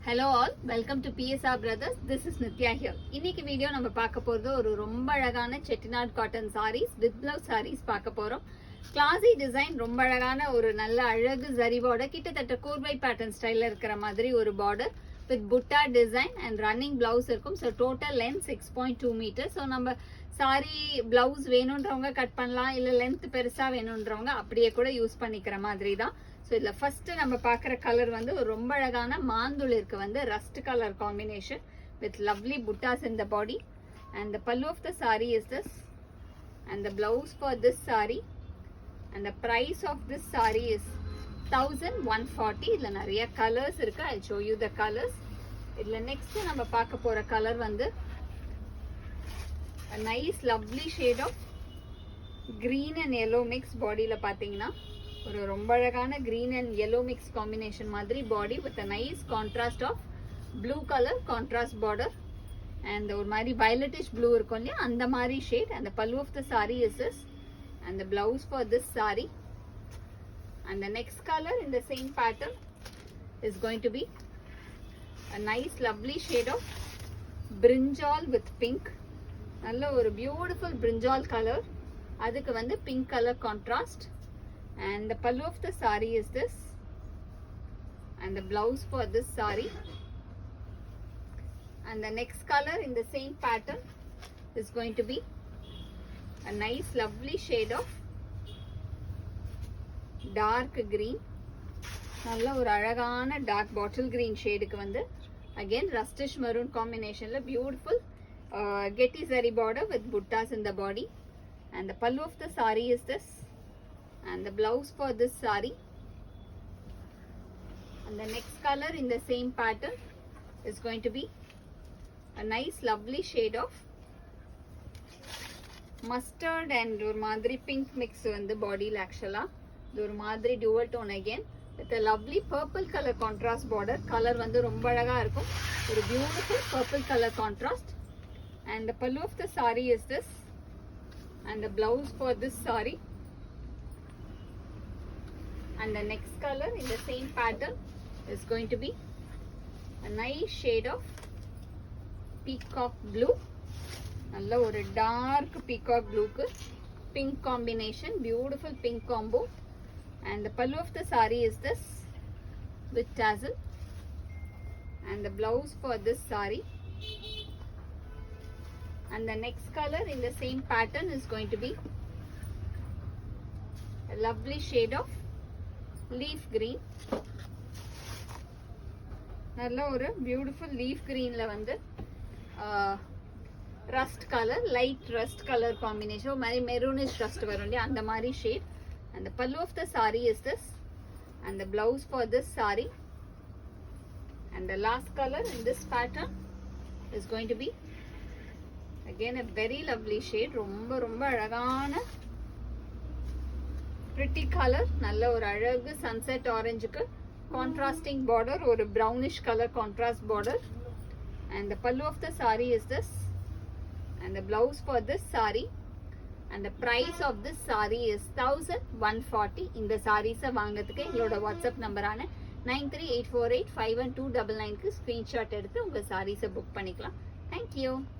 Hello all, welcome to PSR Brothers. This is Nithya here. இன்னைக்கு video நம்ம பார்க்க போறது ஒரு ரொம்ப அழகான Chettinad cotton sarees with blouse sarees பார்க்க போறோம். கிளாசி டிசைன், ரொம்ப அழகான ஒரு நல்ல அழகு ஜரி border, கிட்டத்தட்ட கூர்வை பேட்டர்ன் ஸ்டைல்ல இருக்கிற மாதிரி ஒரு border with butta design and running blouse இருக்கும். So total length 6.2 meters. So நம்ம saree blouse வேணும்ன்றவங்க கட் பண்ணலாம், இல்ல லென்த் பெருசா வேணும்ன்றவங்க அப்படியே கூட யூஸ் பண்ணிக்கிற மாதிரி தான். ஸோ இதில் ஃபஸ்ட்டு நம்ம பார்க்குற கலர் வந்து ஒரு ரொம்ப அழகான மாந்துளிருக்கு வந்து rust colour combination with lovely buttas in the body. And the pallu of the sari is this and the blouse for this sari and the price of this sari is 1140. இதில் நிறைய கலர்ஸ் இருக்குது. I show you the colours. இதில் next நம்ம பார்க்க போகிற கலர் வந்து nice lovely shade of green and yellow mix. பாடியில் பார்த்தீங்கன்னா ஒரு ரொம்ப அழகான green and yellow mix combination மாதிரி பாடி with a nice contrast of blue colour contrast border and ஒரு மாதிரி வயலட்டிஷ் ப்ளூ இருக்கும் இல்லையா, அந்த மாதிரி ஷேட். அந்த pallu of the sari is this and the blouse for this sari and the next colour in the same pattern is going to be a nice lovely shade of brinjal with pink. நல்ல ஒரு beautiful brinjal colour, அதுக்கு வந்து pink colour contrast. And the pallu of the saree is this and the blouse for this saree and the next color in the same pattern is going to be a nice lovely shade of dark green. நல்ல ஒரு அழகான dark bottle green shade க்கு வந்து again rustish maroon combination la beautiful getty zari border with buttas in the body and the pallu of the saree is this and the blouse for this saree and the next color in the same pattern is going to be a nice lovely shade of mustard and ஒரு மாதிரி pink mix வந்து பாடியில் ஆக்சுவலா இது ஒரு மாதிரி dual tone again with a lovely purple color contrast border. Colour வந்து ரொம்ப அழகா இருக்கும், ஒரு beautiful purple color contrast and the pallu of the saree is this and the blouse for this saree and the next color in the same pattern is going to be a nice shade of peacock blue. நல்ல ஒரு dark peacock blue க்கு pink combination, beautiful pink combo and the pallu of the saree is this with tassel and the blouse for this saree and the next color in the same pattern is going to be a lovely shade of leaf green. நல்ல ஒரு beautiful leaf கிரீன்ல வந்து rust colour, light rust colour combination, மாதிரி maroonish rust வரும் இல்லையா, அந்த மாதிரி shade. and the pallu of the saree is this and the blouse for this saree and the last color in this pattern is going to be again a very lovely shade. ரொம்ப ரொம்ப அழகான pretty color, நல்ல ஒரு அழகு sunset orange க்கு contrasting border, ஒரு brownish color contrast border and the pallu of the saree is this and the blouse for this saree and the price of this saree is 1140. இந்த sarees வாங்குறதுக்கு எங்களோட WhatsApp நம்பரான 9384851299 க்கு screenshot எடுத்து உங்க sarees book பண்ணிக்கலாம். Thank you.